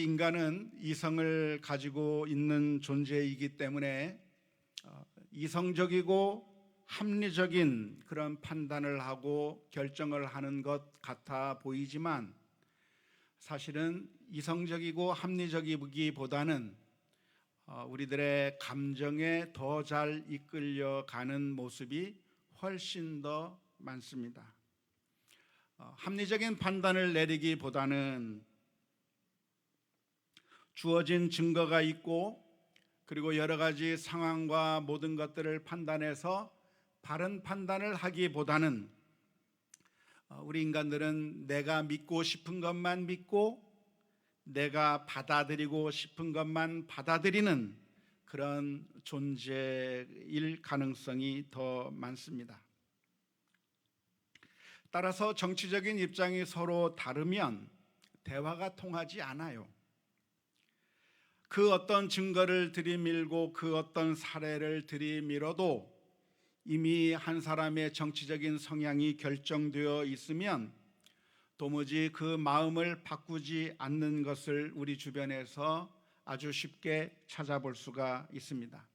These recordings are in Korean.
우리 인간은 이성을 가지고 있는 존재이기 때문에 이성적이고 합리적인 그런 판단을 하고 결정을 하는 것 같아 보이지만 사실은 이성적이고 합리적이기보다는 우리들의 감정에 더 잘 이끌려가는 모습이 훨씬 더 많습니다. 합리적인 판단을 내리기보다는 주어진 증거가 있고 그리고 여러 가지 상황과 모든 것들을 판단해서 바른 판단을 하기보다는 우리 인간들은 내가 믿고 싶은 것만 믿고 내가 받아들이고 싶은 것만 받아들이는 그런 존재일 가능성이 더 많습니다. 따라서 정치적인 입장이 서로 다르면 대화가 통하지 않아요. 그 어떤 증거를 들이밀고 그 어떤 사례를 들이밀어도 이미 한 사람의 정치적인 성향이 결정되어 있으면 도무지 그 마음을 바꾸지 않는 것을 우리 주변에서 아주 쉽게 찾아볼 수가 있습니다.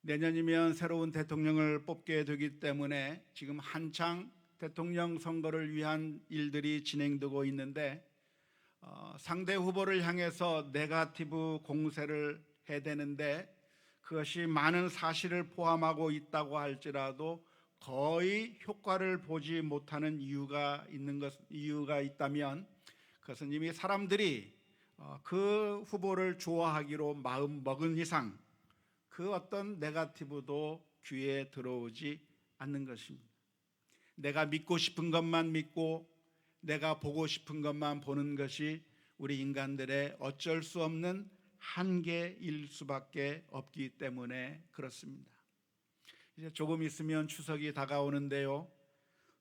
내년이면 새로운 대통령을 뽑게 되기 때문에 지금 한창 대통령 선거를 위한 일들이 진행되고 있는데 상대 후보를 향해서 네거티브 공세를 해야 되는데 그것이 많은 사실을 포함하고 있다고 할지라도 거의 효과를 보지 못하는 이유가 있다면 그것은 이미 사람들이 그 후보를 좋아하기로 마음 먹은 이상 그 어떤 네거티브도 귀에 들어오지 않는 것입니다. 내가 믿고 싶은 것만 믿고 내가 보고 싶은 것만 보는 것이 우리 인간들의 어쩔 수 없는 한계일 수밖에 없기 때문에 그렇습니다. 이제 조금 있으면 추석이 다가오는데요.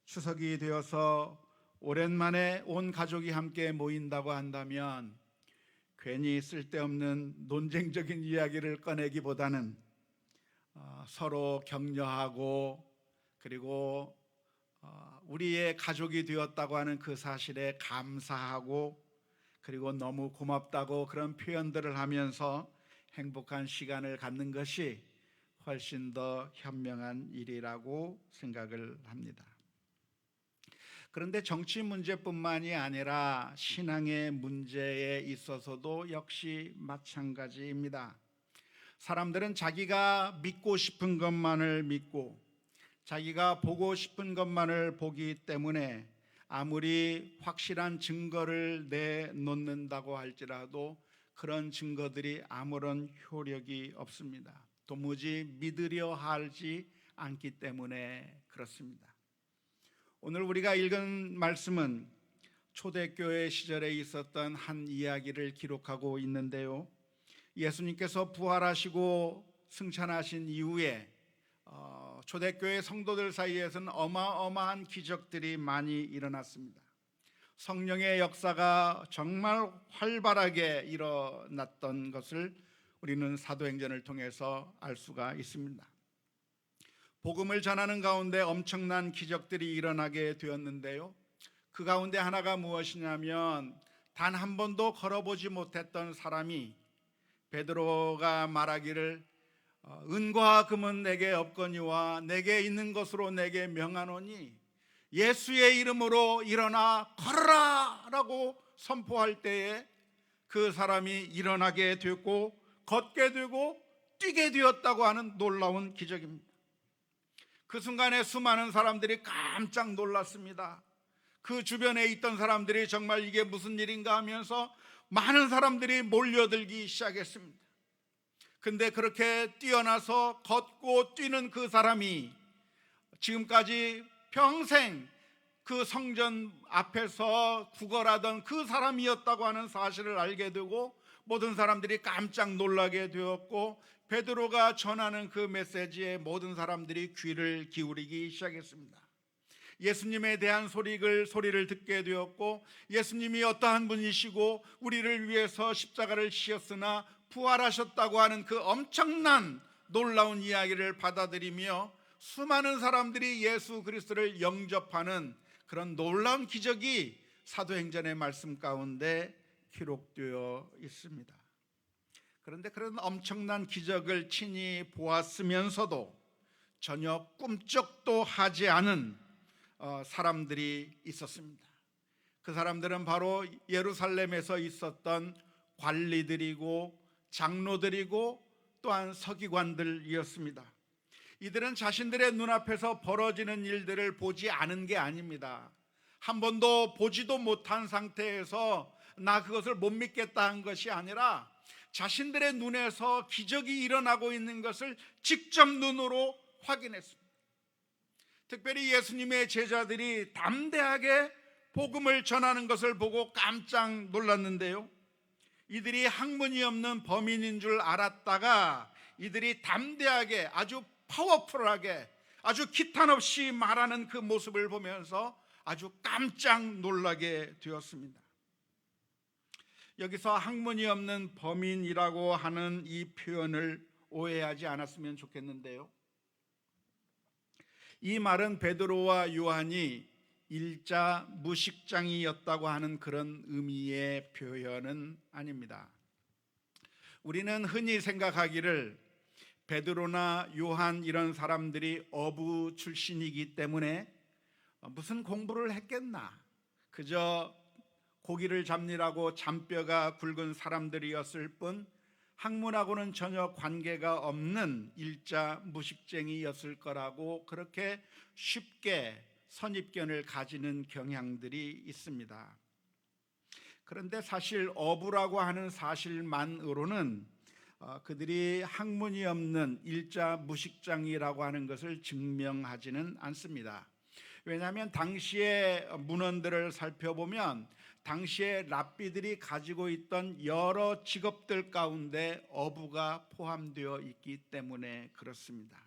추석이 되어서 오랜만에 온 가족이 함께 모인다고 한다면 괜히 쓸데없는 논쟁적인 이야기를 꺼내기보다는 서로 격려하고 그리고 우리의 가족이 되었다고 하는 그 사실에 감사하고 그리고 너무 고맙다고 그런 표현들을 하면서 행복한 시간을 갖는 것이 훨씬 더 현명한 일이라고 생각을 합니다. 그런데 정치 문제뿐만이 아니라 신앙의 문제에 있어서도 역시 마찬가지입니다. 사람들은 자기가 믿고 싶은 것만을 믿고 자기가 보고 싶은 것만을 보기 때문에 아무리 확실한 증거를 내놓는다고 할지라도 그런 증거들이 아무런 효력이 없습니다. 도무지 믿으려 하지 않기 때문에 그렇습니다. 오늘 우리가 읽은 말씀은 초대교회 시절에 있었던 한 이야기를 기록하고 있는데요. 예수님께서 부활하시고 승천하신 이후에 초대교회 성도들 사이에서는 어마어마한 기적들이 많이 일어났습니다. 성령의 역사가 정말 활발하게 일어났던 것을 우리는 사도행전을 통해서 알 수가 있습니다. 복음을 전하는 가운데 엄청난 기적들이 일어나게 되었는데요. 그 가운데 하나가 무엇이냐면 단 한 번도 걸어보지 못했던 사람이 베드로가 말하기를 은과 금은 내게 없거니와 내게 있는 것으로 내게 명하노니 예수의 이름으로 일어나 걸어라 라고 선포할 때에 그 사람이 일어나게 되고 걷게 되고 뛰게 되었다고 하는 놀라운 기적입니다. 그 순간에 수많은 사람들이 깜짝 놀랐습니다. 그 주변에 있던 사람들이 정말 이게 무슨 일인가 하면서 많은 사람들이 몰려들기 시작했습니다. 근데 그렇게 뛰어나서 걷고 뛰는 그 사람이 지금까지 평생 그 성전 앞에서 구걸하던 그 사람이었다고 하는 사실을 알게 되고 모든 사람들이 깜짝 놀라게 되었고 베드로가 전하는 그 메시지에 모든 사람들이 귀를 기울이기 시작했습니다. 예수님에 대한 소리를 듣게 되었고 예수님이 어떠한 분이시고 우리를 위해서 십자가를 지셨으나 부활하셨다고 하는 그 엄청난 놀라운 이야기를 받아들이며 수많은 사람들이 예수 그리스도를 영접하는 그런 놀라운 기적이 사도행전의 말씀 가운데 기록되어 있습니다. 그런데 그런 엄청난 기적을 친히 보았으면서도 전혀 꿈쩍도 하지 않은 사람들이 있었습니다. 그 사람들은 바로 예루살렘에서 있었던 관리들이고 장로들이고 또한 서기관들이었습니다. 이들은 자신들의 눈앞에서 벌어지는 일들을 보지 않은 게 아닙니다. 한 번도 보지도 못한 상태에서 나 그것을 못 믿겠다 한 것이 아니라 자신들의 눈에서 기적이 일어나고 있는 것을 직접 눈으로 확인했습니다. 특별히 예수님의 제자들이 담대하게 복음을 전하는 것을 보고 깜짝 놀랐는데요, 이들이 학문이 없는 범인인 줄 알았다가 이들이 담대하게 아주 파워풀하게 아주 기탄 없이 말하는 그 모습을 보면서 아주 깜짝 놀라게 되었습니다. 여기서 학문이 없는 범인이라고 하는 이 표현을 오해하지 않았으면 좋겠는데요, 이 말은 베드로와 요한이 일자 무식장이었다고 하는 그런 의미의 표현은 아닙니다. 우리는 흔히 생각하기를 베드로나 요한 이런 사람들이 어부 출신이기 때문에 무슨 공부를 했겠나, 그저 고기를 잡느라고 잔뼈가 굵은 사람들이었을 뿐 학문하고는 전혀 관계가 없는 일자 무식쟁이였을 거라고 그렇게 쉽게 선입견을 가지는 경향들이 있습니다. 그런데 사실 어부라고 하는 사실만으로는 그들이 학문이 없는 일자 무식장이라고 하는 것을 증명하지는 않습니다. 왜냐하면 당시의 문헌들을 살펴보면 당시에 랍비들이 가지고 있던 여러 직업들 가운데 어부가 포함되어 있기 때문에 그렇습니다.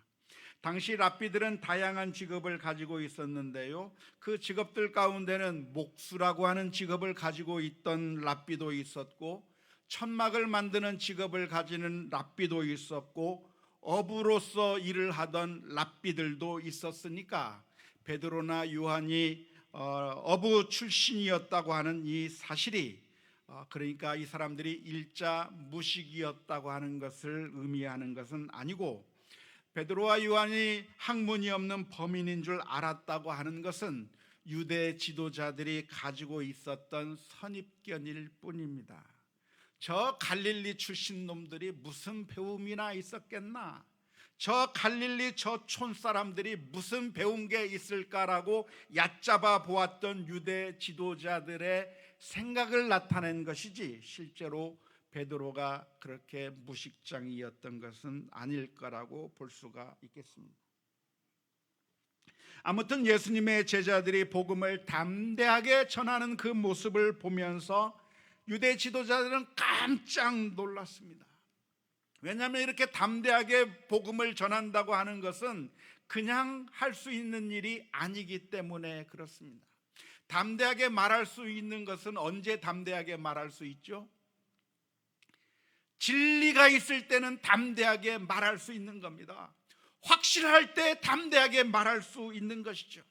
당시 랍비들은 다양한 직업을 가지고 있었는데요, 그 직업들 가운데는 목수라고 하는 직업을 가지고 있던 랍비도 있었고, 천막을 만드는 직업을 가지는 랍비도 있었고, 어부로서 일을 하던 랍비들도 있었으니까 베드로나 요한이 어부 출신이었다고 하는 이 사실이 그러니까 이 사람들이 일자 무식이었다고 하는 것을 의미하는 것은 아니고, 베드로와 요한이 학문이 없는 범인인 줄 알았다고 하는 것은 유대 지도자들이 가지고 있었던 선입견일 뿐입니다. 저 갈릴리 출신 놈들이 무슨 배움이나 있었겠나, 저 갈릴리 저 촌 사람들이 무슨 배운 게 있을까라고 얕잡아 보았던 유대 지도자들의 생각을 나타낸 것이지, 실제로 베드로가 그렇게 무식장이었던 것은 아닐 거라고 볼 수가 있겠습니다. 아무튼 예수님의 제자들이 복음을 담대하게 전하는 그 모습을 보면서 유대 지도자들은 깜짝 놀랐습니다. 왜냐하면 이렇게 담대하게 복음을 전한다고 하는 것은 그냥 할 수 있는 일이 아니기 때문에 그렇습니다. 담대하게 말할 수 있는 것은 언제 담대하게 말할 수 있죠? 진리가 있을 때는 담대하게 말할 수 있는 겁니다. 확실할 때 담대하게 말할 수 있는 것이죠.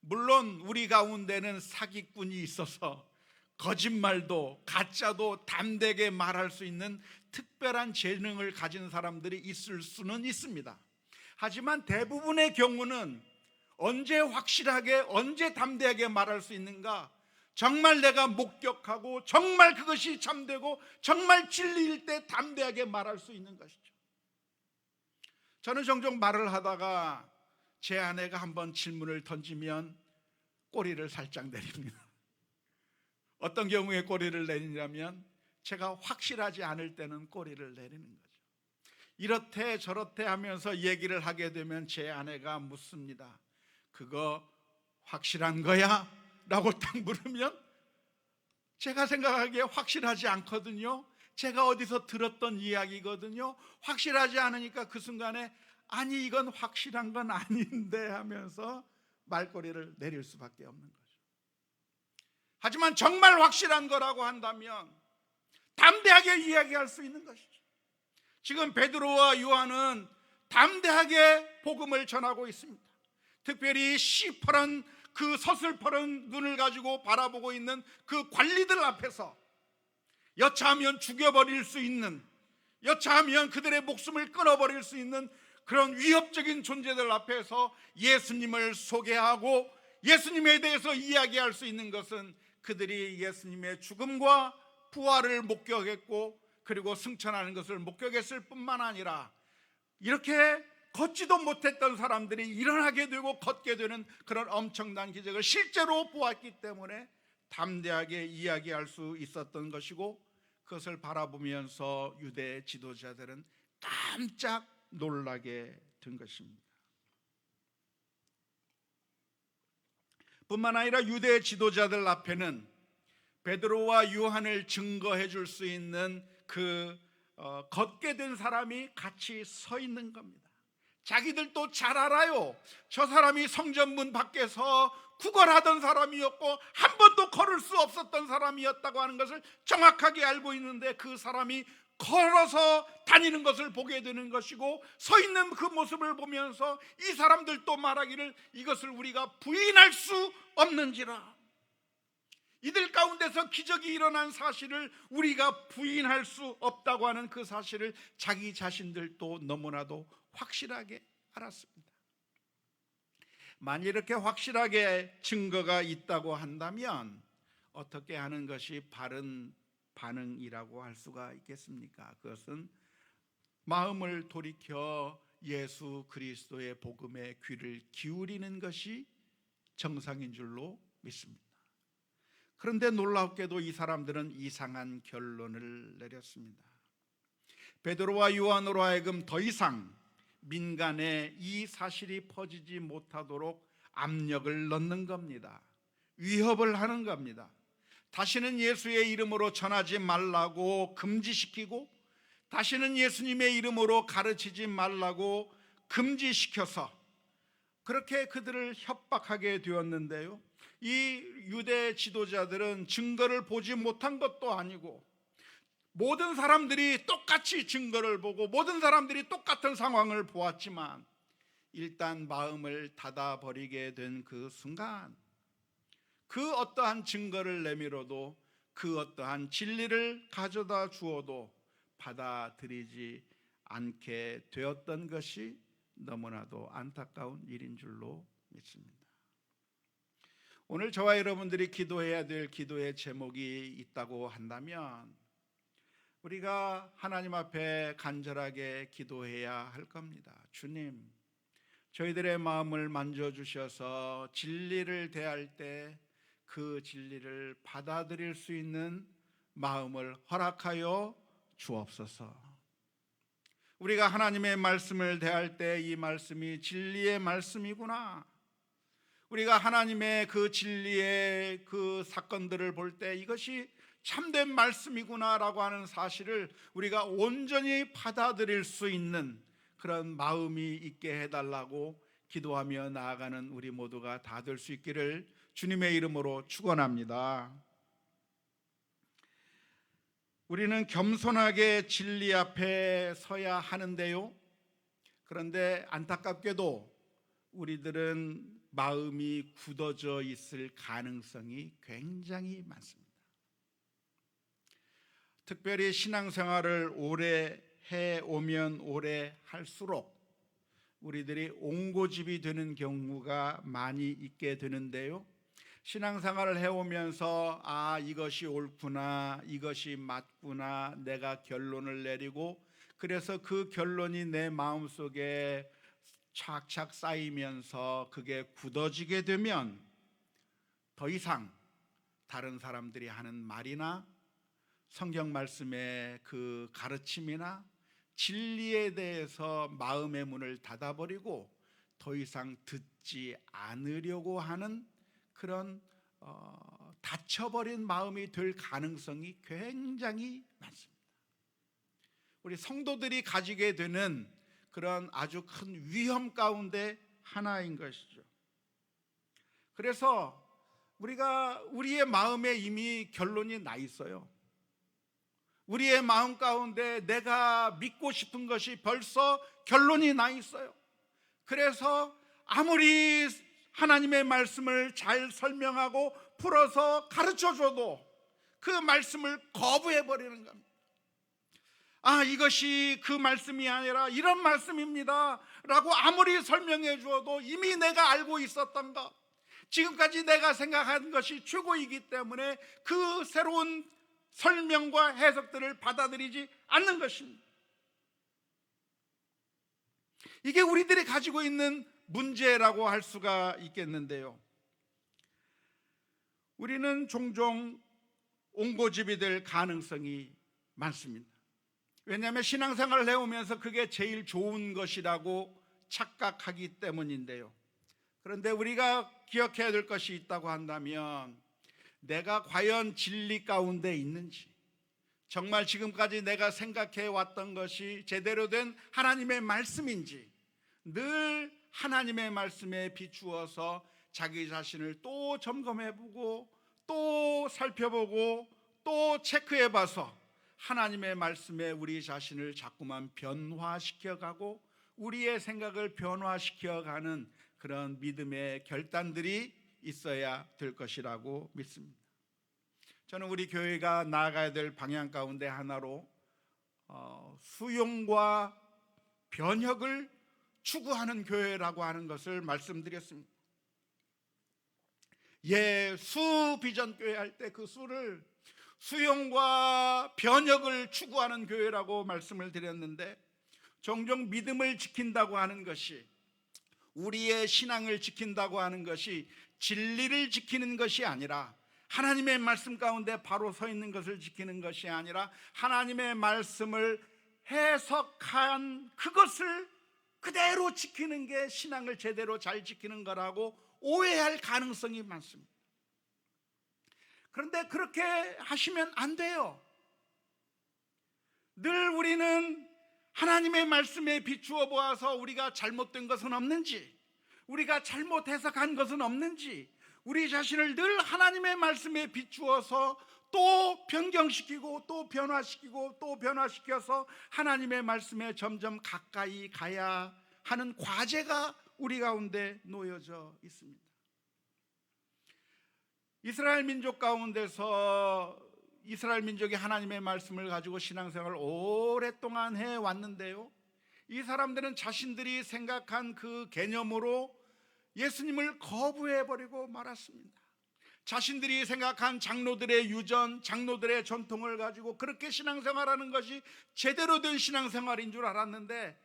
물론 우리 가운데는 사기꾼이 있어서 거짓말도 가짜도 담대하게 말할 수 있는 특별한 재능을 가진 사람들이 있을 수는 있습니다. 하지만 대부분의 경우는 언제 확실하게 언제 담대하게 말할 수 있는가, 정말 내가 목격하고 정말 그것이 참되고 정말 진리일 때 담대하게 말할 수 있는 것이죠. 저는 종종 말을 하다가 제 아내가 한번 질문을 던지면 꼬리를 살짝 내립니다. 어떤 경우에 꼬리를 내리냐면 제가 확실하지 않을 때는 꼬리를 내리는 거죠. 이렇대 저렇대 하면서 얘기를 하게 되면 제 아내가 묻습니다. 그거 확실한 거야? 라고 딱 물으면 제가 생각하기에 확실하지 않거든요. 제가 어디서 들었던 이야기거든요. 확실하지 않으니까 그 순간에 아니 이건 확실한 건 아닌데 하면서 말꼬리를 내릴 수밖에 없는 거죠. 하지만 정말 확실한 거라고 한다면 담대하게 이야기할 수 있는 것이죠. 지금 베드로와 요한은 담대하게 복음을 전하고 있습니다. 특별히 시퍼런 그 서슬퍼런 눈을 가지고 바라보고 있는 그 관리들 앞에서 여차하면 죽여버릴 수 있는, 여차하면 그들의 목숨을 끊어버릴 수 있는 그런 위협적인 존재들 앞에서 예수님을 소개하고 예수님에 대해서 이야기할 수 있는 것은 그들이 예수님의 죽음과 부활을 목격했고 그리고 승천하는 것을 목격했을 뿐만 아니라 이렇게 걷지도 못했던 사람들이 일어나게 되고 걷게 되는 그런 엄청난 기적을 실제로 보았기 때문에 담대하게 이야기할 수 있었던 것이고, 그것을 바라보면서 유대 지도자들은 깜짝 놀라게 된 것입니다. 뿐만 아니라 유대 지도자들 앞에는 베드로와 요한을 증거해 줄 수 있는 걷게 된 사람이 같이 서 있는 겁니다. 자기들도 잘 알아요. 저 사람이 성전문 밖에서 구걸하던 사람이었고 한 번도 걸을 수 없었던 사람이었다고 하는 것을 정확하게 알고 있는데, 그 사람이 걸어서 다니는 것을 보게 되는 것이고, 서 있는 그 모습을 보면서 이 사람들도 말하기를 이것을 우리가 부인할 수 없는지라. 이들 가운데서 기적이 일어난 사실을 우리가 부인할 수 없다고 하는 그 사실을 자기 자신들도 너무나도 확실하게 알았습니다. 만일 이렇게 확실하게 증거가 있다고 한다면 어떻게 하는 것이 바른 반응이라고 할 수가 있겠습니까? 그것은 마음을 돌이켜 예수 그리스도의 복음에 귀를 기울이는 것이 정상인 줄로 믿습니다. 그런데 놀랍게도 이 사람들은 이상한 결론을 내렸습니다. 베드로와 요한으로 하여금 더 이상 민간에 이 사실이 퍼지지 못하도록 압력을 넣는 겁니다. 위협을 하는 겁니다. 다시는 예수의 이름으로 전하지 말라고 금지시키고, 다시는 예수님의 이름으로 가르치지 말라고 금지시켜서 그렇게 그들을 협박하게 되었는데요, 이 유대 지도자들은 증거를 보지 못한 것도 아니고 모든 사람들이 똑같이 증거를 보고 모든 사람들이 똑같은 상황을 보았지만 일단 마음을 닫아버리게 된 그 순간, 그 어떠한 증거를 내밀어도 그 어떠한 진리를 가져다 주어도 받아들이지 않게 되었던 것이 너무나도 안타까운 일인 줄로 믿습니다. 오늘 저와 여러분들이 기도해야 될 기도의 제목이 있다고 한다면 우리가 하나님 앞에 간절하게 기도해야 할 겁니다. 주님, 저희들의 마음을 만져주셔서 진리를 대할 때 그 진리를 받아들일 수 있는 마음을 허락하여 주옵소서. 우리가 하나님의 말씀을 대할 때 이 말씀이 진리의 말씀이구나, 우리가 하나님의 그 진리의 그 사건들을 볼 때 이것이 참된 말씀이구나라고 하는 사실을 우리가 온전히 받아들일 수 있는 그런 마음이 있게 해달라고 기도하며 나아가는 우리 모두가 다 될 수 있기를 주님의 이름으로 축원합니다. 우리는 겸손하게 진리 앞에 서야 하는데요, 그런데 안타깝게도 우리들은 마음이 굳어져 있을 가능성이 굉장히 많습니다. 특별히 신앙생활을 오래 해오면 오래 할수록 우리들이 옹고집이 되는 경우가 많이 있게 되는데요, 신앙생활을 해오면서 이것이 옳구나, 이것이 맞구나, 내가 결론을 내리고 그래서 그 결론이 내 마음속에 착착 쌓이면서 그게 굳어지게 되면 더 이상 다른 사람들이 하는 말이나 성경 말씀의 그 가르침이나 진리에 대해서 마음의 문을 닫아버리고 더 이상 듣지 않으려고 하는 그런 닫혀버린 마음이 될 가능성이 굉장히 많습니다. 우리 성도들이 가지게 되는 그런 아주 큰 위험 가운데 하나인 것이죠. 그래서 우리의 마음에 이미 결론이 나 있어요. 우리의 마음 가운데 내가 믿고 싶은 것이 벌써 결론이 나 있어요. 그래서 아무리 하나님의 말씀을 잘 설명하고 풀어서 가르쳐줘도 그 말씀을 거부해 버리는 겁니다. 이것이 그 말씀이 아니라 이런 말씀입니다 라고 아무리 설명해 주어도 이미 내가 알고 있었던 것, 지금까지 내가 생각한 것이 최고이기 때문에 그 새로운 설명과 해석들을 받아들이지 않는 것입니다. 이게 우리들이 가지고 있는 문제라고 할 수가 있겠는데요, 우리는 종종 옹고집이 될 가능성이 많습니다. 왜냐하면 신앙생활을 해오면서 그게 제일 좋은 것이라고 착각하기 때문인데요, 그런데 우리가 기억해야 될 것이 있다고 한다면, 내가 과연 진리 가운데 있는지, 정말 지금까지 내가 생각해 왔던 것이 제대로 된 하나님의 말씀인지 늘 하나님의 말씀에 비추어서 자기 자신을 또 점검해보고 또 살펴보고 또 체크해봐서 하나님의 말씀에 우리 자신을 자꾸만 변화시켜가고 우리의 생각을 변화시켜가는 그런 믿음의 결단들이 있어야 될 것이라고 믿습니다. 저는 우리 교회가 나아가야 될 방향 가운데 하나로 수용과 변혁을 추구하는 교회라고 하는 것을 말씀드렸습니다. 수 비전 교회 할 때 그 수를 수용과 변혁을 추구하는 교회라고 말씀을 드렸는데, 종종 믿음을 지킨다고 하는 것이, 우리의 신앙을 지킨다고 하는 것이 진리를 지키는 것이 아니라, 하나님의 말씀 가운데 바로 서 있는 것을 지키는 것이 아니라 하나님의 말씀을 해석한 그것을 그대로 지키는 게 신앙을 제대로 잘 지키는 거라고 오해할 가능성이 많습니다. 그런데 그렇게 하시면 안 돼요. 늘 우리는 하나님의 말씀에 비추어 보아서 우리가 잘못된 것은 없는지, 우리가 잘못 해석한 것은 없는지, 우리 자신을 늘 하나님의 말씀에 비추어서 또 변경시키고 또 변화시키고 또 변화시켜서 하나님의 말씀에 점점 가까이 가야 하는 과제가 우리 가운데 놓여져 있습니다. 이스라엘 민족 가운데서 이스라엘 민족이 하나님의 말씀을 가지고 신앙생활을 오랫동안 해왔는데요, 이 사람들은 자신들이 생각한 그 개념으로 예수님을 거부해버리고 말았습니다. 자신들이 생각한 장로들의 유전, 장로들의 전통을 가지고 그렇게 신앙생활하는 것이 제대로 된 신앙생활인 줄 알았는데,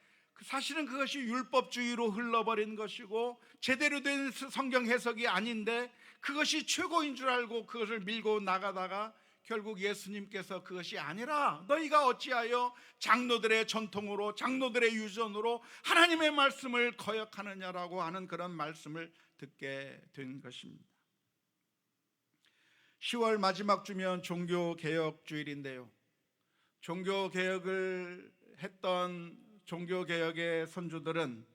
사실은 그것이 율법주의로 흘러버린 것이고 제대로 된 성경 해석이 아닌데 그것이 최고인 줄 알고 그것을 밀고 나가다가 결국 예수님께서 그것이 아니라 너희가 어찌하여 장로들의 전통으로, 장로들의 유전으로 하나님의 말씀을 거역하느냐라고 하는 그런 말씀을 듣게 된 것입니다. 10월 마지막 주면 종교개혁주일인데요, 종교개혁을 했던 종교개혁의 선조들은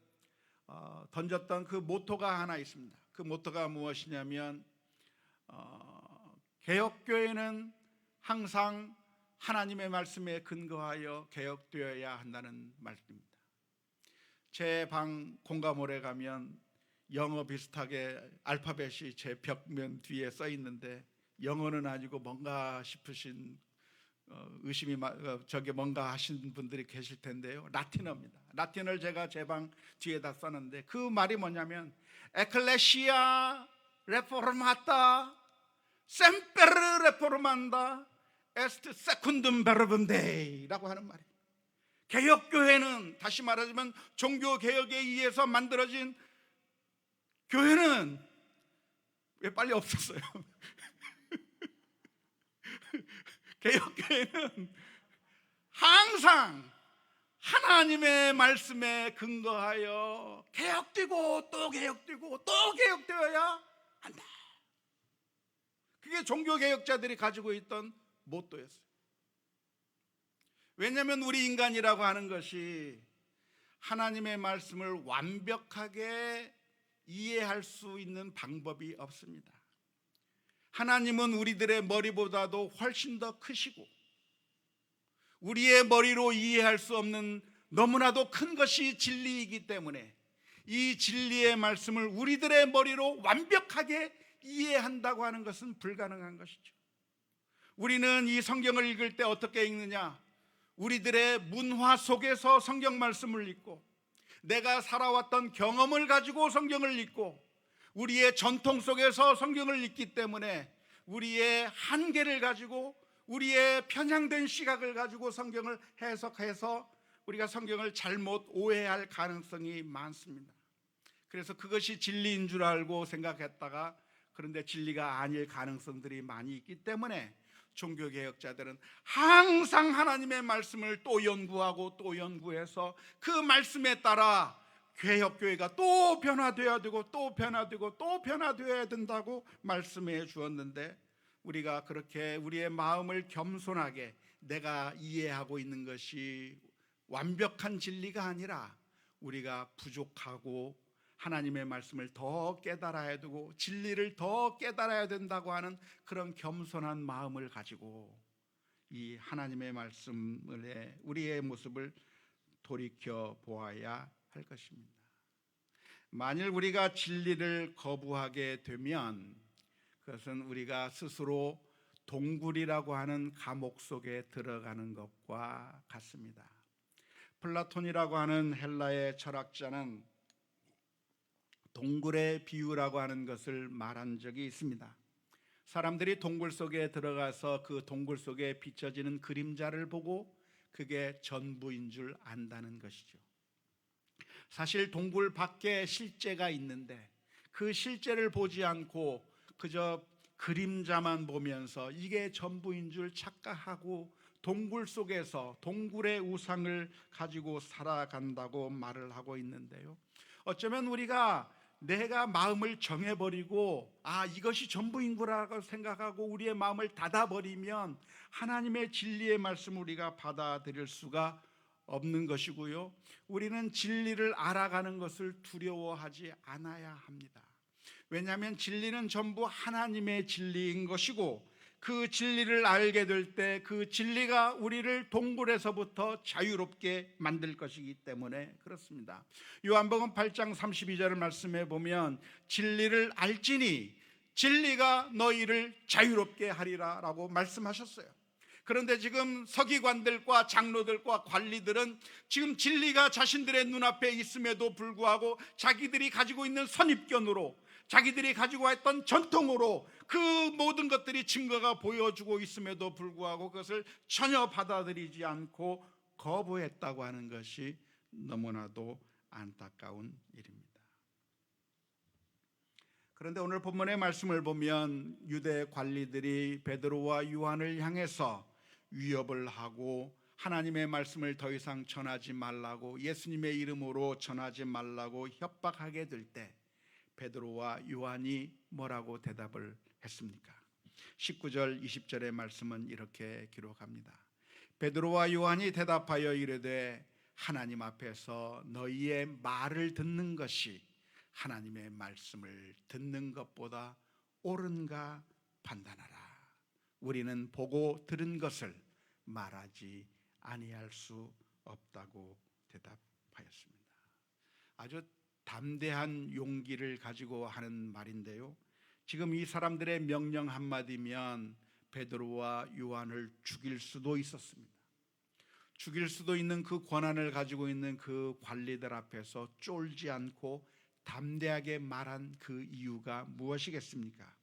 던졌던 그 모토가 하나 있습니다. 그 모토가 무엇이냐면, 개혁교회는 항상 하나님의 말씀에 근거하여 개혁되어야 한다는 말씀입니다. 제 방 공감홀에 가면 영어 비슷하게 알파벳이 제 벽면 뒤에 써 있는데, 영어는 아니고 뭔가 싶으신 의심이 저게 뭔가 하신 분들이 계실 텐데요, 라틴어입니다. 라틴어를 제가 제 방 뒤에다 썼는데 그 말이 뭐냐면 에클레시아 레포르마타 셈페르 레포르만다 에스트 세쿤둠 베르분 데이라고 하는 말이에요. 개혁교회는, 다시 말하자면 종교개혁에 의해서 만들어진 교회는 왜 빨리 없었어요? 개혁교회는 항상 하나님의 말씀에 근거하여 개혁되고 또 개혁되고 또 개혁되어야 한다. 그게 종교개혁자들이 가지고 있던 모토였어요. 왜냐하면 우리 인간이라고 하는 것이 하나님의 말씀을 완벽하게 이해할 수 있는 방법이 없습니다. 하나님은 우리들의 머리보다도 훨씬 더 크시고 우리의 머리로 이해할 수 없는 너무나도 큰 것이 진리이기 때문에 이 진리의 말씀을 우리들의 머리로 완벽하게 이해한다고 하는 것은 불가능한 것이죠. 우리는 이 성경을 읽을 때 어떻게 읽느냐? 우리들의 문화 속에서 성경 말씀을 읽고, 내가 살아왔던 경험을 가지고 성경을 읽고, 우리의 전통 속에서 성경을 읽기 때문에 우리의 한계를 가지고, 우리의 편향된 시각을 가지고 성경을 해석해서 우리가 성경을 잘못 오해할 가능성이 많습니다. 그래서 그것이 진리인 줄 알고 생각했다가, 그런데 진리가 아닐 가능성들이 많이 있기 때문에 종교개혁자들은 항상 하나님의 말씀을 또 연구하고 또 연구해서 그 말씀에 따라 개혁교회가 또 변화되어야 되고 또 변화되고 또 변화되어야 된다고 말씀해 주었는데, 우리가 그렇게 우리의 마음을 겸손하게 내가 이해하고 있는 것이 완벽한 진리가 아니라 우리가 부족하고 하나님의 말씀을 더 깨달아야 되고 진리를 더 깨달아야 된다고 하는 그런 겸손한 마음을 가지고 이 하나님의 말씀에 우리의 모습을 돌이켜 보아야 할 것입니다. 만일 우리가 진리를 거부하게 되면 그것은 우리가 스스로 동굴이라고 하는 감옥 속에 들어가는 것과 같습니다. 플라톤이라고 하는 헬라의 철학자는 동굴의 비유라고 하는 것을 말한 적이 있습니다. 사람들이 동굴 속에 들어가서 그 동굴 속에 비춰지는 그림자를 보고 그게 전부인 줄 안다는 것이죠. 사실 동굴 밖에 실제가 있는데 그 실제를 보지 않고 그저 그림자만 보면서 이게 전부인 줄 착각하고 동굴 속에서 동굴의 우상을 가지고 살아간다고 말을 하고 있는데요, 어쩌면 우리가 내가 마음을 정해버리고 이것이 전부인 거라고 생각하고 우리의 마음을 닫아버리면 하나님의 진리의 말씀을 우리가 받아들일 수가 없는 것이고요, 우리는 진리를 알아가는 것을 두려워하지 않아야 합니다. 왜냐하면 진리는 전부 하나님의 진리인 것이고 그 진리를 알게 될 때 그 진리가 우리를 동굴에서부터 자유롭게 만들 것이기 때문에 그렇습니다. 요한복음 8장 32절을 말씀해 보면 진리를 알지니 진리가 너희를 자유롭게 하리라 라고 말씀하셨어요. 그런데 지금 서기관들과 장로들과 관리들은 지금 진리가 자신들의 눈앞에 있음에도 불구하고 자기들이 가지고 있는 선입견으로, 자기들이 가지고 있던 전통으로 그 모든 것들이 증거가 보여주고 있음에도 불구하고 그것을 전혀 받아들이지 않고 거부했다고 하는 것이 너무나도 안타까운 일입니다. 그런데 오늘 본문의 말씀을 보면 유대 관리들이 베드로와 요한을 향해서 위협을 하고 하나님의 말씀을 더 이상 전하지 말라고, 예수님의 이름으로 전하지 말라고 협박하게 될 때 베드로와 요한이 뭐라고 대답을 했습니까? 19절 20절의 말씀은 이렇게 기록합니다. 베드로와 요한이 대답하여 이르되 하나님 앞에서 너희의 말을 듣는 것이 하나님의 말씀을 듣는 것보다 옳은가 판단하라. 우리는 보고 들은 것을 말하지 아니할 수 없다고 대답하였습니다. 아주 담대한 용기를 가지고 하는 말인데요, 지금 이 사람들의 명령 한마디면 베드로와 요한을 죽일 수도 있었습니다. 죽일 수도 있는 그 권한을 가지고 있는 그 관리들 앞에서 쫄지 않고 담대하게 말한 그 이유가 무엇이겠습니까?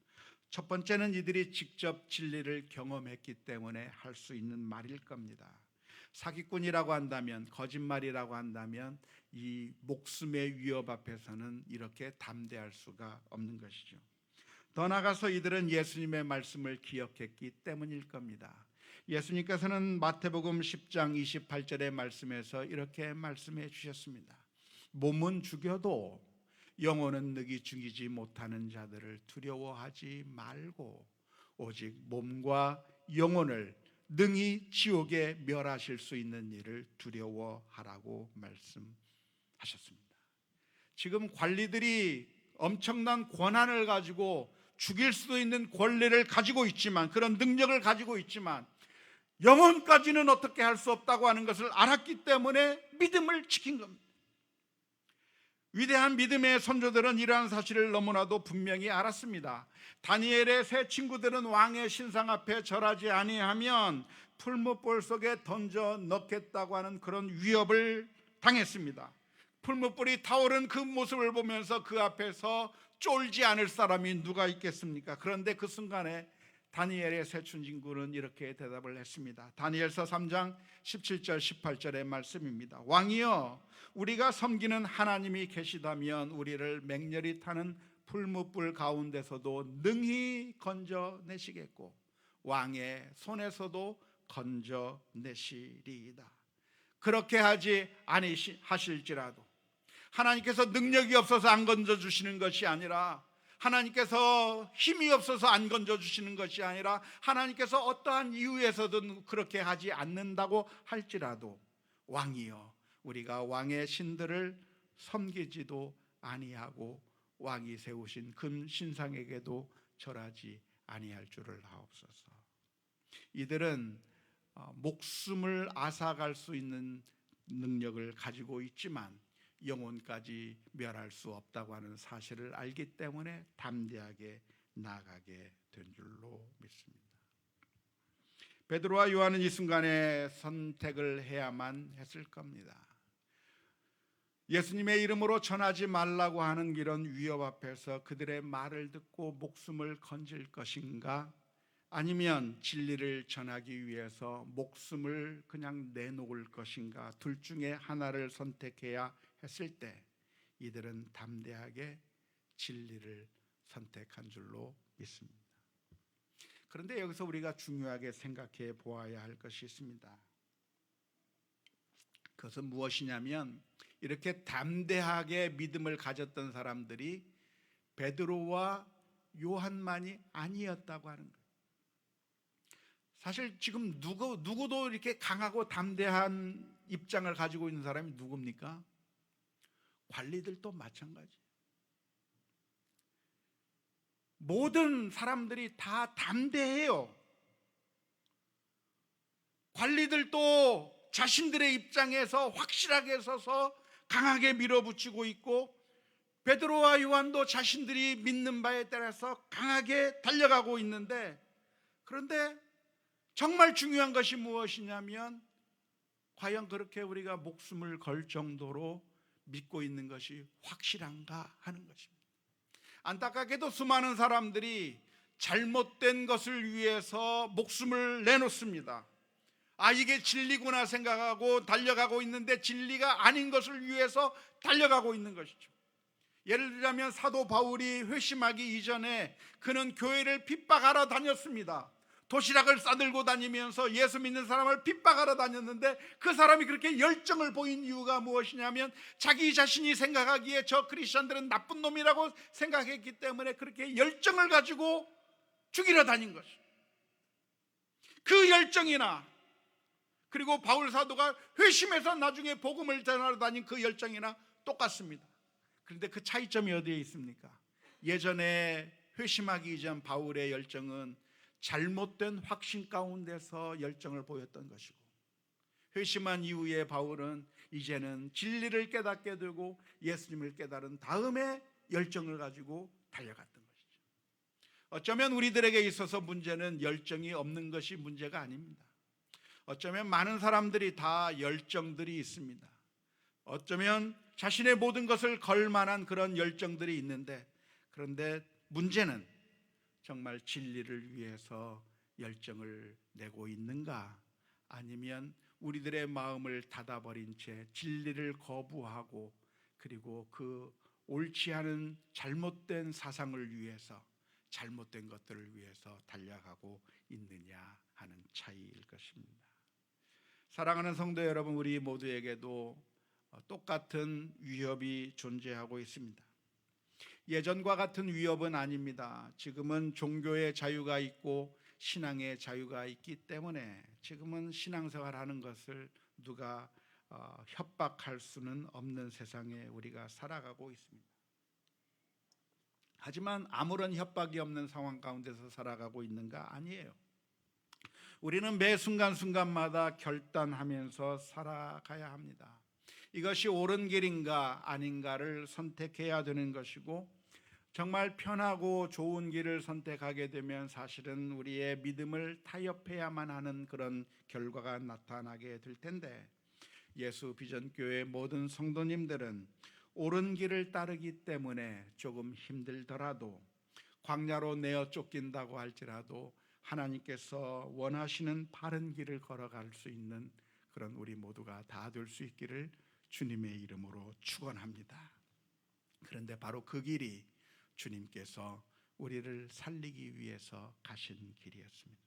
첫 번째는 이들이 직접 진리를 경험했기 때문에 할 수 있는 말일 겁니다. 사기꾼이라고 한다면, 거짓말이라고 한다면 이 목숨의 위협 앞에서는 이렇게 담대할 수가 없는 것이죠. 더 나아가서 이들은 예수님의 말씀을 기억했기 때문일 겁니다. 예수님께서는 마태복음 10장 28절의 말씀에서 이렇게 말씀해 주셨습니다. 몸은 죽여도 영혼은 능히 죽이지 못하는 자들을 두려워하지 말고 오직 몸과 영혼을 능히 지옥에 멸하실 수 있는 일을 두려워하라고 말씀하셨습니다. 지금 관리들이 엄청난 권한을 가지고 죽일 수도 있는 권리를 가지고 있지만, 그런 능력을 가지고 있지만 영혼까지는 어떻게 할 수 없다고 하는 것을 알았기 때문에 믿음을 지킨 겁니다. 위대한 믿음의 선조들은 이러한 사실을 너무나도 분명히 알았습니다. 다니엘의 세 친구들은 왕의 신상 앞에 절하지 아니하면 풀무불 속에 던져 넣겠다고 하는 그런 위협을 당했습니다. 풀무불이 타오른 그 모습을 보면서 그 앞에서 쫄지 않을 사람이 누가 있겠습니까? 그런데 그 순간에 다니엘의 세 친구는 이렇게 대답을 했습니다. 다니엘서 3장 17절 18절의 말씀입니다. 왕이여, 우리가 섬기는 하나님이 계시다면 우리를 맹렬히 타는 풀무불 가운데서도 능히 건져내시겠고 왕의 손에서도 건져내시리이다. 그렇게 하지 아니하실지라도 하나님께서 능력이 없어서 안 건져주시는 것이 아니라, 하나님께서 힘이 없어서 안 건져주시는 것이 아니라, 하나님께서 어떠한 이유에서든 그렇게 하지 않는다고 할지라도 왕이여, 우리가 왕의 신들을 섬기지도 아니하고 왕이 세우신 금 신상에게도 절하지 아니할 줄을 하옵소서. 이들은 목숨을 앗아갈 수 있는 능력을 가지고 있지만 영혼까지 멸할 수 없다고 하는 사실을 알기 때문에 담대하게 나아가게 된 줄로 믿습니다. 베드로와 요한은 이 순간에 선택을 해야만 했을 겁니다. 예수님의 이름으로 전하지 말라고 하는 이런 위협 앞에서 그들의 말을 듣고 목숨을 건질 것인가, 아니면 진리를 전하기 위해서 목숨을 그냥 내놓을 것인가, 둘 중에 하나를 선택해야 했을 때 이들은 담대하게 진리를 선택한 줄로 믿습니다. 그런데 여기서 우리가 중요하게 생각해 보아야 할 것이 있습니다. 그것은 무엇이냐면, 이렇게 담대하게 믿음을 가졌던 사람들이 베드로와 요한만이 아니었다고 하는 거예요. 사실 지금 누구도 이렇게 강하고 담대한 입장을 가지고 있는 사람이 누굽니까? 관리들도 마찬가지. 모든 사람들이 다 담대해요. 관리들도 자신들의 입장에서 확실하게 서서 강하게 밀어붙이고 있고, 베드로와 요한도 자신들이 믿는 바에 따라서 강하게 달려가고 있는데, 그런데 정말 중요한 것이 무엇이냐면, 과연 그렇게 우리가 목숨을 걸 정도로 믿고 있는 것이 확실한가 하는 것입니다. 안타깝게도 수많은 사람들이 잘못된 것을 위해서 목숨을 내놓습니다. 이게 진리구나 생각하고 달려가고 있는데 진리가 아닌 것을 위해서 달려가고 있는 것이죠. 예를 들자면 사도 바울이 회심하기 이전에 그는 교회를 핍박하러 다녔습니다. 도시락을 싸들고 다니면서 예수 믿는 사람을 핍박하러 다녔는데, 그 사람이 그렇게 열정을 보인 이유가 무엇이냐면, 자기 자신이 생각하기에 저 크리스천들은 나쁜 놈이라고 생각했기 때문에 그렇게 열정을 가지고 죽이러 다닌 것이. 그 열정이나, 그리고 바울 사도가 회심해서 나중에 복음을 전하러 다닌 그 열정이나 똑같습니다. 그런데 그 차이점이 어디에 있습니까? 예전에 회심하기 이전 바울의 열정은 잘못된 확신 가운데서 열정을 보였던 것이고, 회심한 이후에 바울은 이제는 진리를 깨닫게 되고 예수님을 깨달은 다음에 열정을 가지고 달려갔던 것이죠. 어쩌면 우리들에게 있어서 문제는 열정이 없는 것이 문제가 아닙니다. 어쩌면 많은 사람들이 다 열정들이 있습니다. 어쩌면 자신의 모든 것을 걸 만한 그런 열정들이 있는데, 그런데 문제는 정말 진리를 위해서 열정을 내고 있는가, 아니면 우리들의 마음을 닫아버린 채 진리를 거부하고, 그리고 그 옳지 않은 잘못된 사상을 위해서, 잘못된 것들을 위해서 달려가고 있느냐 하는 차이일 것입니다. 사랑하는 성도 여러분, 우리 모두에게도 똑같은 위협이 존재하고 있습니다. 예전과 같은 위협은 아닙니다. 지금은 종교의 자유가 있고 신앙의 자유가 있기 때문에 지금은 신앙생활하는 것을 누가 협박할 수는 없는 세상에 우리가 살아가고 있습니다. 하지만 아무런 협박이 없는 상황 가운데서 살아가고 있는가? 아니에요. 우리는 매 순간순간마다 결단하면서 살아가야 합니다. 이것이 옳은 길인가 아닌가를 선택해야 되는 것이고, 정말 편하고 좋은 길을 선택하게 되면 사실은 우리의 믿음을 타협해야만 하는 그런 결과가 나타나게 될 텐데, 예수 비전교회 모든 성도님들은 옳은 길을 따르기 때문에 조금 힘들더라도, 광야로 내어 쫓긴다고 할지라도 하나님께서 원하시는 바른 길을 걸어갈 수 있는 그런 우리 모두가 다 될 수 있기를 주님의 이름으로 축원합니다. 그런데 바로 그 길이 주님께서 우리를 살리기 위해서 가신 길이었습니다.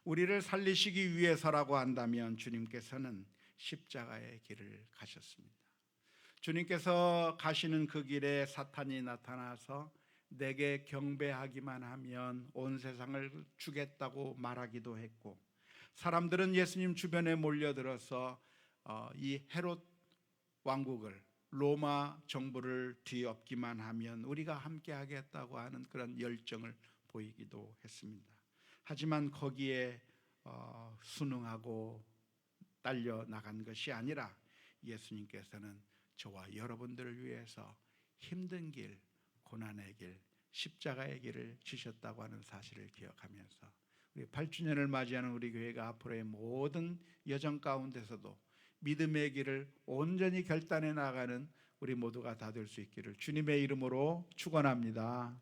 우리를 살리시기 위해서라고 한다면 주님께서는 십자가의 길을 가셨습니다. 주님께서 가시는 그 길에 사탄이 나타나서 내게 경배하기만 하면 온 세상을 주겠다고 말하기도 했고, 사람들은 예수님 주변에 몰려들어서 이 헤롯 왕국을, 로마 정부를 뒤엎기만 하면 우리가 함께 하겠다고 하는 그런 열정을 보이기도 했습니다. 하지만 거기에 순응하고 딸려 나간 것이 아니라 예수님께서는 저와 여러분들을 위해서 힘든 길, 고난의 길, 십자가의 길을 지셨다고 하는 사실을 기억하면서 우리 8주년을 맞이하는 우리 교회가 앞으로의 모든 여정 가운데서도 믿음의 길을 온전히 결단해 나가는 우리 모두가 다 될 수 있기를 주님의 이름으로 축원합니다.